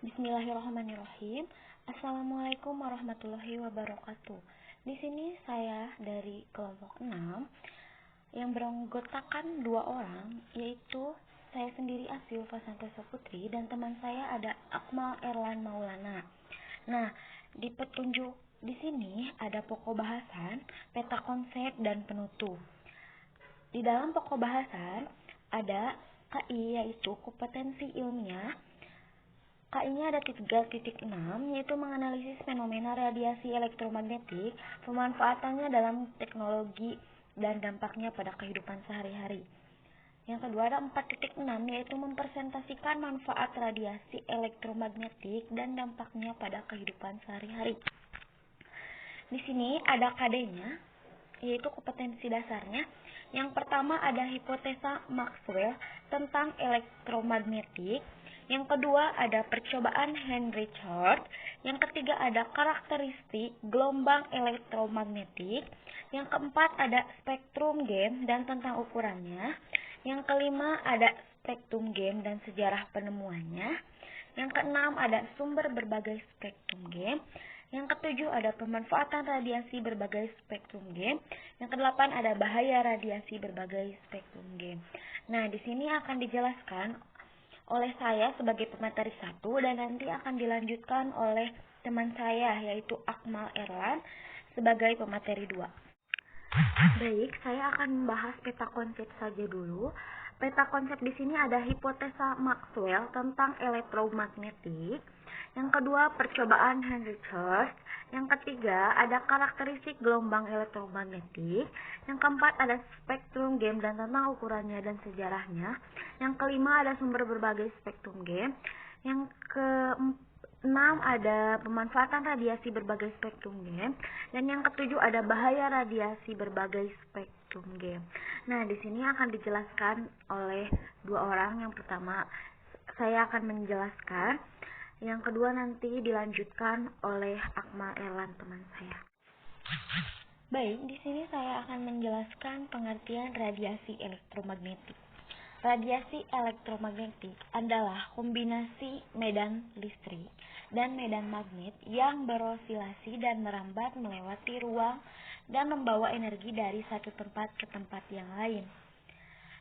Bismillahirrahmanirrahim. Assalamualaikum warahmatullahi wabarakatuh. Di sini saya dari kelompok 6 yang beranggotakan 2 orang, yaitu saya sendiri Asyul Fasantosa Putri dan teman saya ada Akmal Erlan Maulana. Nah, di petunjuk di sini ada pokok bahasan, peta konsep, dan penutup. Di dalam pokok bahasan ada KI, yaitu kompetensi ilmiah. KI-nya ada 3.6, yaitu menganalisis fenomena radiasi elektromagnetik, pemanfaatannya dalam teknologi, dan dampaknya pada kehidupan sehari-hari. Yang kedua ada 4.6, yaitu mempresentasikan manfaat radiasi elektromagnetik dan dampaknya pada kehidupan sehari-hari. Di sini ada KD-nya, yaitu kompetensi dasarnya. Yang pertama ada hipotesa Maxwell tentang elektromagnetik. Yang kedua ada percobaan Henry Church. Yang ketiga ada karakteristik gelombang elektromagnetik. Yang keempat ada spektrum game dan tentang ukurannya. Yang kelima ada spektrum game dan sejarah penemuannya. Yang keenam ada sumber berbagai spektrum game. Yang ketujuh ada pemanfaatan radiasi berbagai spektrum game. Yang kedelapan ada bahaya radiasi berbagai spektrum game. Nah, di sini akan dijelaskan oleh saya sebagai pemateri 1 dan nanti akan dilanjutkan oleh teman saya yaitu Akmal Erlan sebagai pemateri 2. Baik, saya akan membahas peta konsep saja dulu. Peta konsep di sini ada hipotesa Maxwell tentang elektromagnetik. Yang kedua, percobaan Henry Church. Yang ketiga, ada karakteristik gelombang elektromagnetik. Yang keempat, ada spektrum game dan tentang ukurannya dan sejarahnya. Yang kelima, ada sumber berbagai spektrum game. Yang keenam, ada pemanfaatan radiasi berbagai spektrum game. Dan yang ketujuh, ada bahaya radiasi berbagai spektrum game. Nah, di sini akan dijelaskan oleh 2 orang. Yang pertama, saya akan menjelaskan. Yang kedua nanti dilanjutkan oleh Akmal Erlan teman saya. Baik, di sini saya akan menjelaskan pengertian radiasi elektromagnetik. Radiasi elektromagnetik adalah kombinasi medan listrik dan medan magnet yang berosilasi dan merambat melewati ruang dan membawa energi dari satu tempat ke tempat yang lain.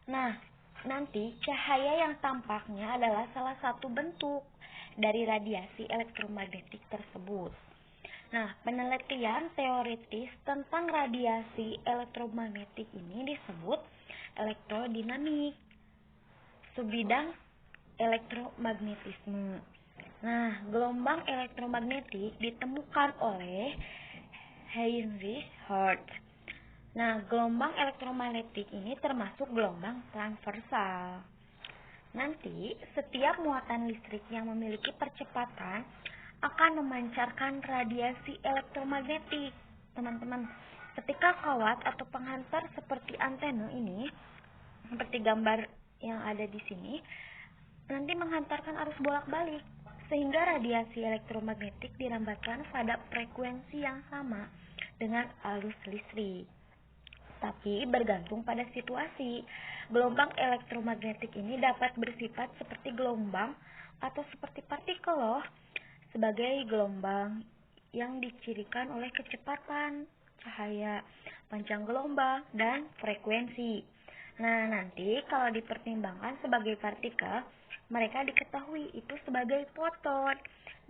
Nah, nanti cahaya yang tampaknya adalah salah satu bentuk dari radiasi elektromagnetik tersebut. Nah, penelitian teoritis tentang radiasi elektromagnetik ini disebut elektrodinamik, subbidang elektromagnetisme. Nah, gelombang elektromagnetik ditemukan oleh Heinrich Hertz. Nah, gelombang elektromagnetik ini termasuk gelombang transversal. Nanti, setiap muatan listrik yang memiliki percepatan akan memancarkan radiasi elektromagnetik. Teman-teman, ketika kawat atau penghantar seperti antena ini, seperti gambar yang ada di sini, nanti menghantarkan arus bolak-balik, sehingga radiasi elektromagnetik dirambatkan pada frekuensi yang sama dengan arus listrik. Tapi bergantung pada situasi. Gelombang elektromagnetik ini dapat bersifat seperti gelombang atau seperti partikel loh. Sebagai gelombang yang dicirikan oleh kecepatan cahaya, panjang gelombang, dan frekuensi. Nah, nanti kalau dipertimbangkan sebagai partikel, mereka diketahui itu sebagai foton.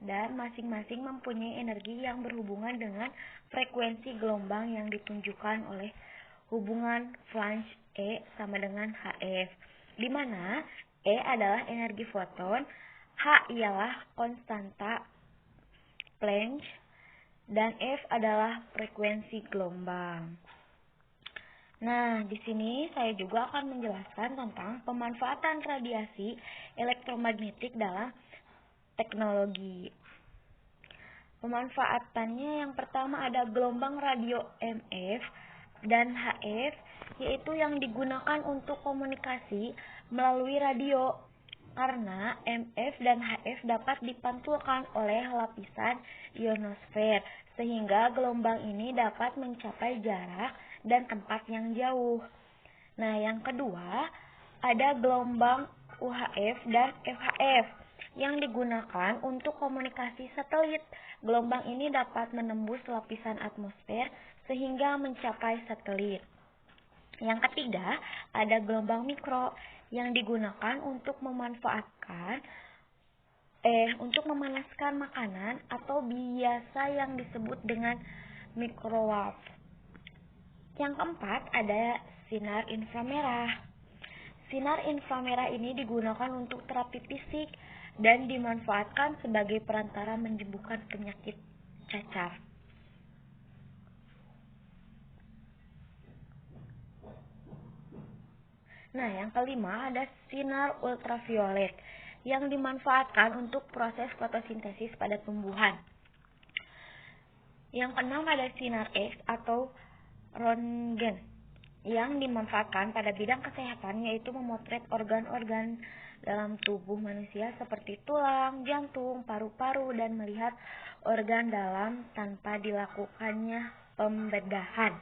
Dan masing-masing mempunyai energi yang berhubungan dengan frekuensi gelombang yang ditunjukkan oleh hubungan Planck E sama dengan Hf, di mana E adalah energi foton, H ialah konstanta Planck, dan F adalah frekuensi gelombang. Nah, di sini saya juga akan menjelaskan tentang pemanfaatan radiasi elektromagnetik dalam teknologi. Pemanfaatannya yang pertama ada gelombang radio MF dan HF, yaitu yang digunakan untuk komunikasi melalui radio, karena MF dan HF dapat dipantulkan oleh lapisan ionosfer, sehingga gelombang ini dapat mencapai jarak dan tempat yang jauh. Nah, yang kedua ada gelombang UHF dan FHF, yang digunakan untuk komunikasi satelit. Gelombang ini dapat menembus lapisan atmosfer sehingga mencapai satelit. Yang ketiga, ada gelombang mikro yang digunakan untuk memanaskan makanan atau biasa yang disebut dengan microwave. Yang keempat, ada sinar inframerah. Sinar inframerah ini digunakan untuk terapi fisik dan dimanfaatkan sebagai perantara menyembuhkan penyakit cacar. Nah, yang kelima ada sinar ultraviolet yang dimanfaatkan untuk proses fotosintesis pada tumbuhan. Yang keenam ada sinar X atau röntgen yang dimanfaatkan pada bidang kesehatan, yaitu memotret organ-organ dalam tubuh manusia seperti tulang, jantung, paru-paru, dan melihat organ dalam tanpa dilakukannya pembedahan.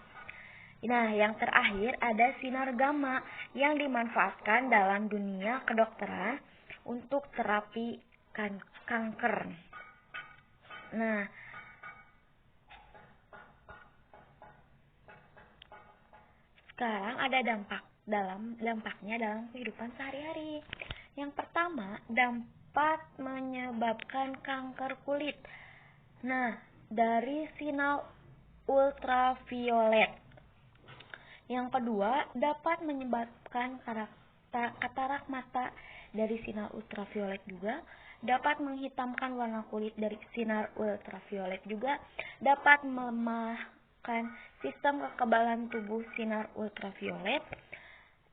Nah, yang terakhir ada sinar gamma yang dimanfaatkan dalam dunia kedokteran untuk terapi kanker. Nah, sekarang ada dampaknya dalam kehidupan sehari-hari. Yang pertama, dapat menyebabkan kanker kulit. Nah, dari sinar ultraviolet. Yang kedua, dapat menyebabkan katarak mata dari sinar ultraviolet juga. Dapat menghitamkan warna kulit dari sinar ultraviolet juga. Dapat melemahkan sistem kekebalan tubuh sinar ultraviolet,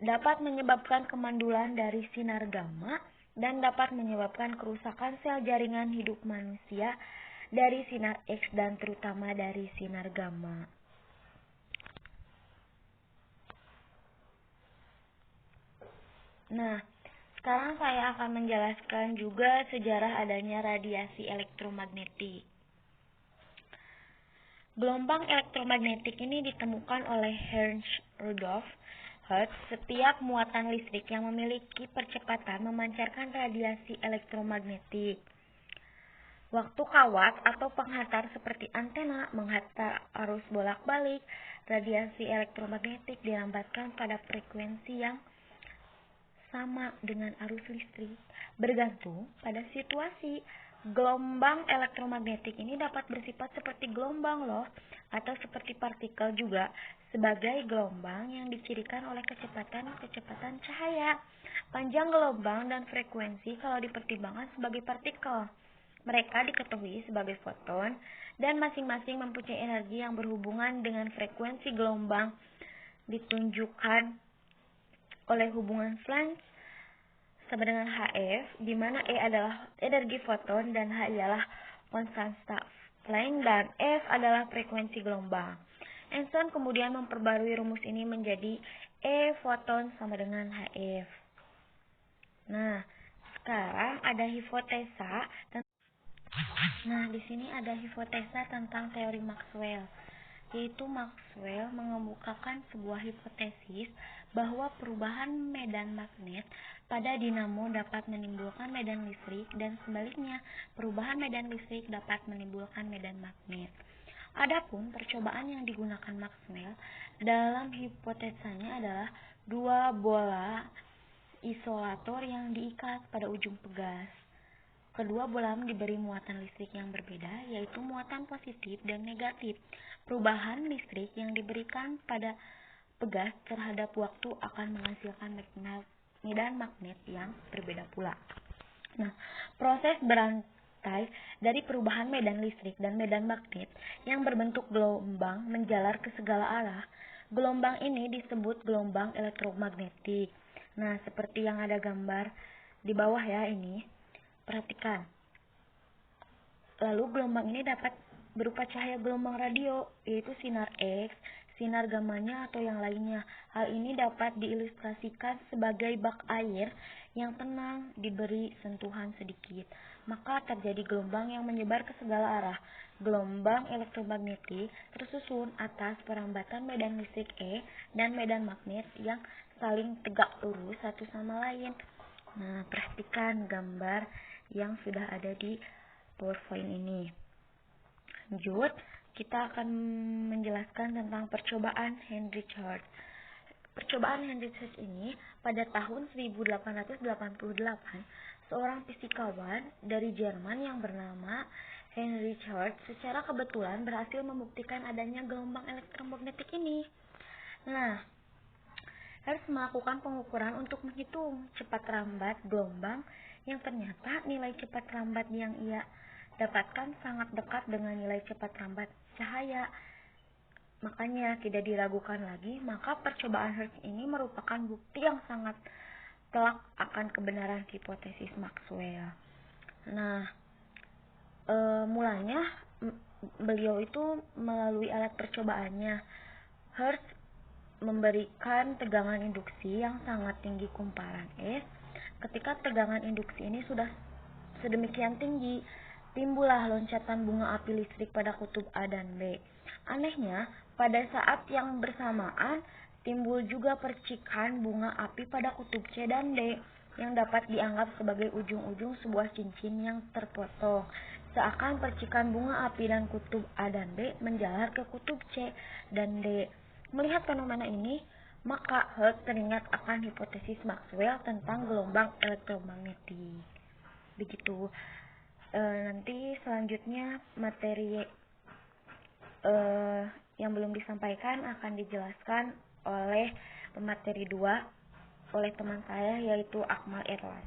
dapat menyebabkan kemandulan dari sinar gamma, dan dapat menyebabkan kerusakan sel jaringan hidup manusia dari sinar X dan terutama dari sinar gamma. Nah, sekarang saya akan menjelaskan juga sejarah adanya radiasi elektromagnetik. Gelombang elektromagnetik ini ditemukan oleh Ernst Rudolf Hertz. Setiap muatan listrik yang memiliki percepatan memancarkan radiasi elektromagnetik. Waktu kawat atau penghantar seperti antena menghantar arus bolak-balik, radiasi elektromagnetik dilambatkan pada frekuensi yang sama dengan arus listrik. Bergantung pada situasi, gelombang elektromagnetik ini dapat bersifat seperti gelombang loh, atau seperti partikel juga, sebagai gelombang yang dicirikan oleh kecepatan cahaya. Panjang gelombang dan frekuensi kalau dipertimbangkan sebagai partikel. Mereka diketahui sebagai foton dan masing-masing mempunyai energi yang berhubungan dengan frekuensi gelombang, ditunjukkan oleh hubungan Planck sama dengan Hf, di mana E adalah energi foton dan H ialah konstanta Planck dan F adalah frekuensi gelombang. Einstein kemudian memperbarui rumus ini menjadi E foton sama dengan Hf. Nah, sekarang ada hipotesa. Di sini ada hipotesa tentang teori Maxwell, yaitu Maxwell mengemukakan sebuah hipotesis bahwa perubahan medan magnet pada dinamo dapat menimbulkan medan listrik dan sebaliknya, perubahan medan listrik dapat menimbulkan medan magnet. Adapun percobaan yang digunakan Maxwell dalam hipotesanya adalah dua bola isolator yang diikat pada ujung pegas. Kedua bola diberi muatan listrik yang berbeda, yaitu muatan positif dan negatif. Perubahan listrik yang diberikan pada pegas terhadap waktu akan menghasilkan medan magnet yang berbeda pula. Nah, proses berantai dari perubahan medan listrik dan medan magnet yang berbentuk gelombang menjalar ke segala arah. Gelombang ini disebut gelombang elektromagnetik. Nah, seperti yang ada gambar di bawah ya ini. Perhatikan. Lalu gelombang ini dapat berupa cahaya gelombang radio, yaitu sinar X, sinar gammanya atau yang lainnya. Hal ini dapat diilustrasikan sebagai bak air yang tenang diberi sentuhan sedikit, maka terjadi gelombang yang menyebar ke segala arah. Gelombang elektromagnetik tersusun atas perambatan medan listrik E dan medan magnet yang saling tegak lurus satu sama lain. Nah, perhatikan gambar yang sudah ada di PowerPoint ini. Lanjut, kita akan menjelaskan tentang percobaan Henry Church. Percobaan Henry Church ini pada tahun 1888, seorang fisikawan dari Jerman yang bernama Henry Church secara kebetulan berhasil membuktikan adanya gelombang elektromagnetik ini. Nah, harus melakukan pengukuran untuk menghitung cepat lambat gelombang yang ternyata nilai cepat lambat yang ia dapatkan sangat dekat dengan nilai cepat lambat cahaya. Makanya tidak diragukan lagi, maka percobaan Hertz ini merupakan bukti yang sangat telak akan kebenaran hipotesis Maxwell. Nah, mulanya beliau itu melalui alat percobaannya, Hertz memberikan tegangan induksi yang sangat tinggi kumparan S. Ketika tegangan induksi ini sudah sedemikian tinggi, timbullah loncatan bunga api listrik pada kutub A dan B. Anehnya, pada saat yang bersamaan, timbul juga percikan bunga api pada kutub C dan D, yang dapat dianggap sebagai ujung-ujung sebuah cincin yang terpotong. Seakan percikan bunga api dan kutub A dan B menjalar ke kutub C dan D. Melihat fenomena ini, maka Hertz teringat akan hipotesis Maxwell tentang gelombang elektromagnetik. Begitu. Nanti selanjutnya materi yang belum disampaikan akan dijelaskan oleh pemateri 2 oleh teman saya yaitu Akmal Erlan.